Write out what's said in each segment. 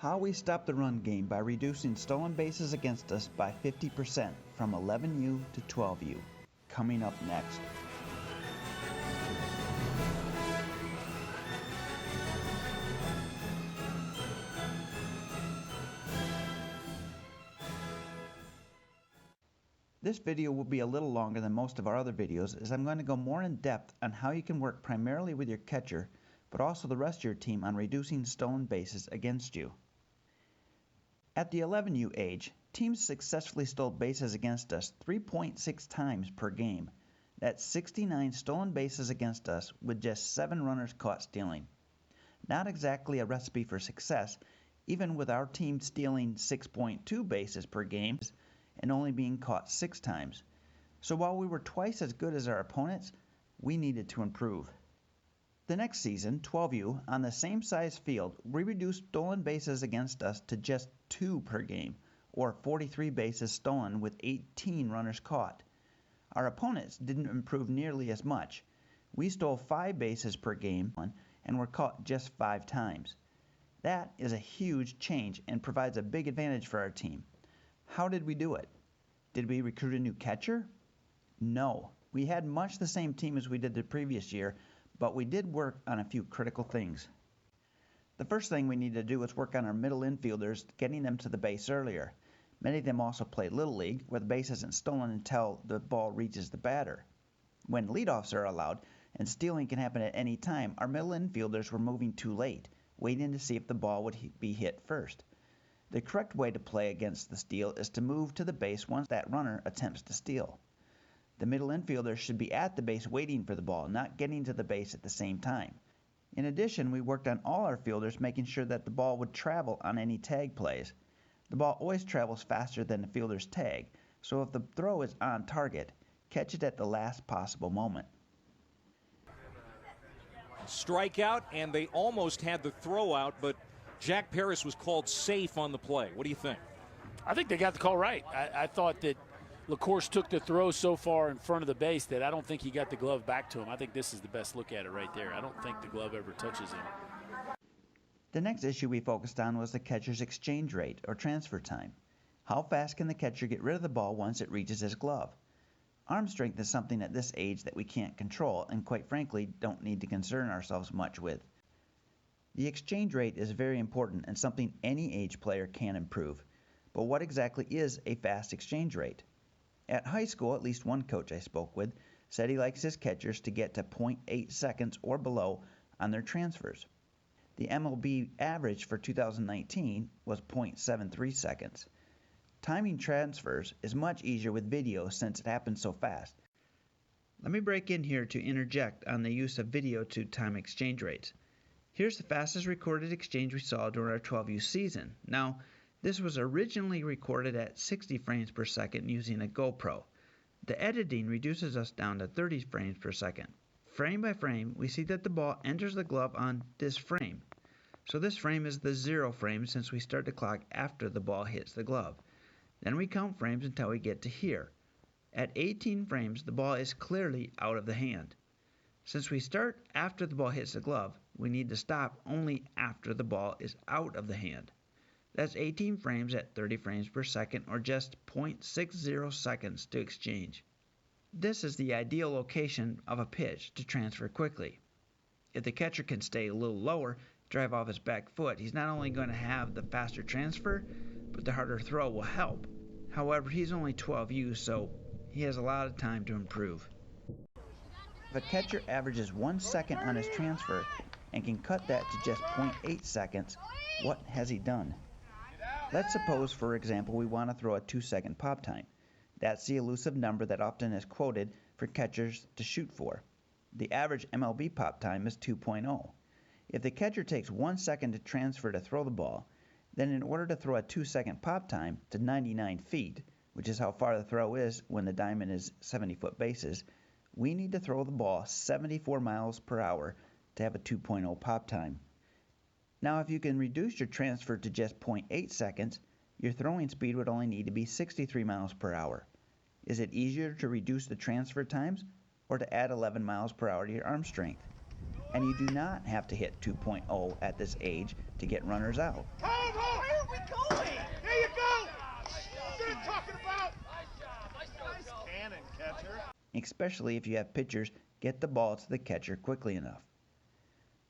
How we stop the run game by reducing stolen bases against us by 50% from 11U to 12U. Coming up next. This video will be a little longer than most of our other videos, as I'm going to go more in depth on how you can work primarily with your catcher, but also the rest of your team on reducing stolen bases against you. At the 11U age, teams successfully stole bases against us 3.6 times per game. That's 69 stolen bases against us with just 7 runners caught stealing. Not exactly a recipe for success, even with our team stealing 6.2 bases per game and only being caught 6 times. So while we were twice as good as our opponents, we needed to improve. The next season, 12U, on the same size field, we reduced stolen bases against us to just 2 per game, or 43 bases stolen with 18 runners caught. Our opponents didn't improve nearly as much. We stole 5 bases per game and were caught just 5 times. That is a huge change and provides a big advantage for our team. How did we do it? Did we recruit a new catcher? No. We had much the same team as we did the previous year, but we did work on a few critical things. The first thing we needed to do was work on our middle infielders, getting them to the base earlier. Many of them also play Little League, where the base isn't stolen until the ball reaches the batter. When leadoffs are allowed, and stealing can happen at any time, our middle infielders were moving too late, waiting to see if the ball would be hit first. The correct way to play against the steal is to move to the base once that runner attempts to steal. The middle infielder should be at the base waiting for the ball, not getting to the base at the same time. In addition, we worked on all our fielders making sure that the ball would travel on any tag plays. The ball always travels faster than the fielder's tag, so if the throw is on target, catch it at the last possible moment. Strikeout, and they almost had the throw out, but Jack Paris was called safe on the play. What do you think? I think they got the call right. I thought that LaCourse took the throw so far in front of the base that I don't think he got the glove back to him. I think this is the best look at it right there. I don't think the glove ever touches him. The next issue we focused on was the catcher's exchange rate, or transfer time. How fast can the catcher get rid of the ball once it reaches his glove? Arm strength is something at this age that we can't control and quite frankly don't need to concern ourselves much with. The exchange rate is very important and something any age player can improve. But what exactly is a fast exchange rate? At high school, at least one coach I spoke with said he likes his catchers to get to 0.8 seconds or below on their transfers. The MLB average for 2019 was 0.73 seconds. Timing transfers is much easier with video since it happens so fast. Let me break in here to interject on the use of video to time exchange rates. Here's the fastest recorded exchange we saw during our 12U season. Now, this was originally recorded at 60 frames per second using a GoPro. The editing reduces us down to 30 frames per second. Frame by frame, we see that the ball enters the glove on this frame. So this frame is the 0 frame since we start the clock after the ball hits the glove. Then we count frames until we get to here. At 18 frames, the ball is clearly out of the hand. Since we start after the ball hits the glove, we need to stop only after the ball is out of the hand. That's 18 frames at 30 frames per second, or just 0.60 seconds to exchange. This is the ideal location of a pitch to transfer quickly. If the catcher can stay a little lower, drive off his back foot, he's not only going to have the faster transfer, but the harder throw will help. However, he's only 12U, so he has a lot of time to improve. If a catcher averages 1 second on his transfer and can cut that to just 0.8 seconds, what has he done? Let's suppose, for example, we want to throw a 2-second pop time. That's the elusive number that often is quoted for catchers to shoot for. The average MLB pop time is 2.0. If the catcher takes 1 second to transfer to throw the ball, then in order to throw a 2-second pop time to 99 feet, which is how far the throw is when the diamond is 70-foot bases, we need to throw the ball 74 miles per hour to have a 2.0 pop time. Now, if you can reduce your transfer to just 0.8 seconds, your throwing speed would only need to be 63 miles per hour. Is it easier to reduce the transfer times or to add 11 miles per hour to your arm strength? And you do not have to hit 2.0 at this age to get runners out. Where are we going? There you go! That's what I'm talking about! Nice cannon, catcher. Especially if you have pitchers get the ball to the catcher quickly enough.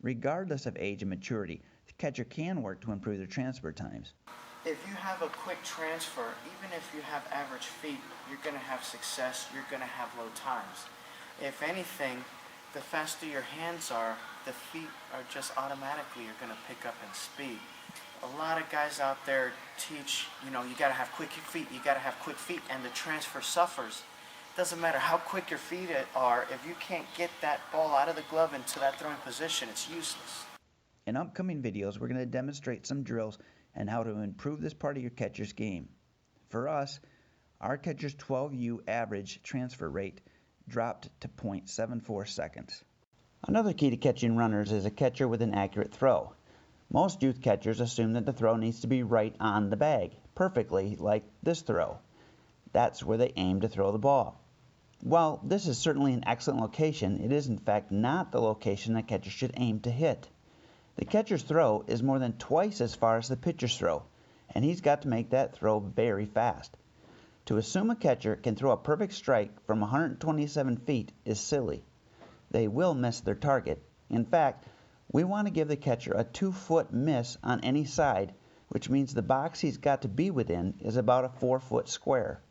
Regardless of age and maturity, the catcher can work to improve their transfer times. If you have a quick transfer, even if you have average feet, you're going to have success, you're going to have low times. If anything, the faster your hands are, the feet are just automatically, you're going to pick up in speed. A lot of guys out there teach, you got to have quick feet, you got to have quick feet, and the transfer suffers. Doesn't matter how quick your feet are, if you can't get that ball out of the glove into that throwing position, it's useless. In upcoming videos, we're going to demonstrate some drills and how to improve this part of your catcher's game. For us, our catcher's 12U average transfer rate dropped to 0.74 seconds. Another key to catching runners is a catcher with an accurate throw. Most youth catchers assume that the throw needs to be right on the bag, perfectly like this throw. That's where they aim to throw the ball. While this is certainly an excellent location, it is in fact not the location a catcher should aim to hit. The catcher's throw is more than twice as far as the pitcher's throw, and he's got to make that throw very fast. To assume a catcher can throw a perfect strike from 127 feet is silly. They will miss their target. In fact, we want to give the catcher a 2-foot miss on any side, which means the box he's got to be within is about a 4-foot square.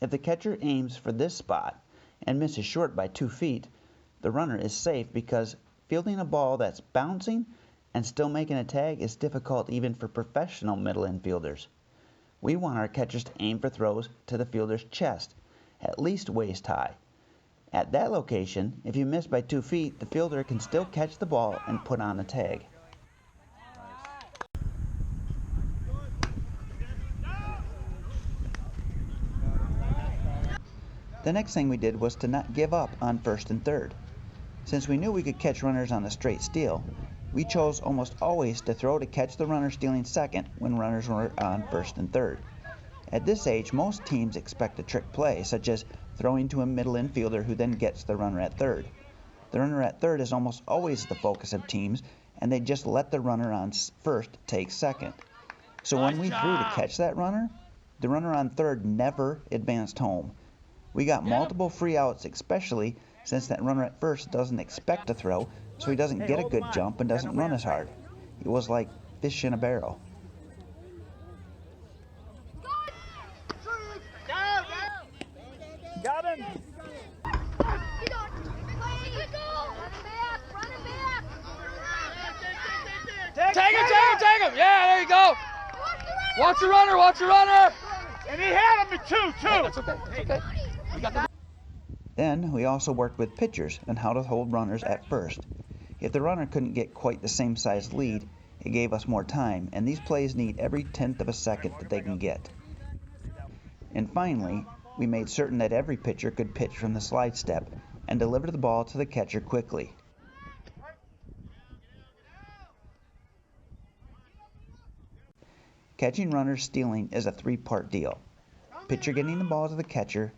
If the catcher aims for this spot and misses short by 2 feet, the runner is safe because fielding a ball that's bouncing and still making a tag is difficult even for professional middle infielders. We want our catchers to aim for throws to the fielder's chest, at least waist high. At that location, if you miss by 2 feet, the fielder can still catch the ball and put on a tag. The next thing we did was to not give up on first and third. Since we knew we could catch runners on a straight steal, we chose almost always to throw to catch the runner stealing second when runners were on first and third. At this age, most teams expect a trick play, such as throwing to a middle infielder who then gets the runner at third. The runner at third is almost always the focus of teams, and they just let the runner on first take second. So when we threw to catch that runner, the runner on third never advanced home. We got multiple free outs, especially since that runner at first doesn't expect to throw, so he doesn't get a good jump and doesn't run as hard. It was like fish in a barrel. Got him! Take him! Yeah, there you go! Watch the runner! And he had him at two! That's okay. You got the... Then we also worked with pitchers on how to hold runners at first. If the runner couldn't get quite the same size lead, it gave us more time, and these plays need every 1/10 of a second that they can get. And finally, we made certain that every pitcher could pitch from the slide step and deliver the ball to the catcher quickly. Catching runners stealing is a 3-part deal. Pitcher getting the ball to the catcher,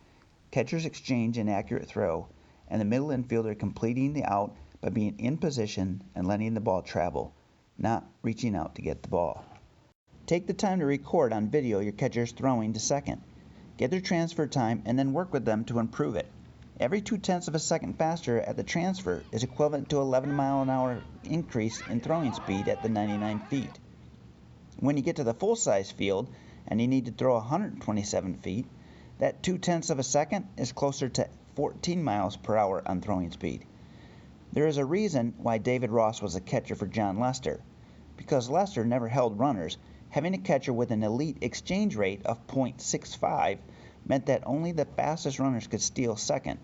catcher's exchange and accurate throw, and the middle infielder completing the out by being in position and letting the ball travel, not reaching out to get the ball. Take the time to record on video your catchers throwing to second. Get their transfer time and then work with them to improve it. Every 2/10 of a second faster at the transfer is equivalent to 11 mile-an-hour increase in throwing speed at the 99 feet. When you get to the full-size field and you need to throw 127 feet, that 2/10 of a second is closer to 14 miles per hour on throwing speed. There is a reason why David Ross was a catcher for John Lester. Because Lester never held runners, having a catcher with an elite exchange rate of 0.65 meant that only the fastest runners could steal second.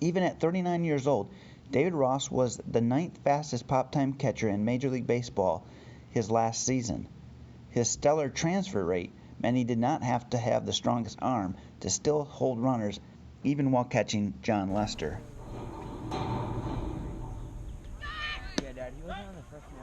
Even at 39 years old, David Ross was the 9th fastest pop-time catcher in Major League Baseball his last season. His stellar transfer rate meant he did not have to have the strongest arm to still hold runners even while catching John Lester. Yeah, Dad, he wasn't on the freshman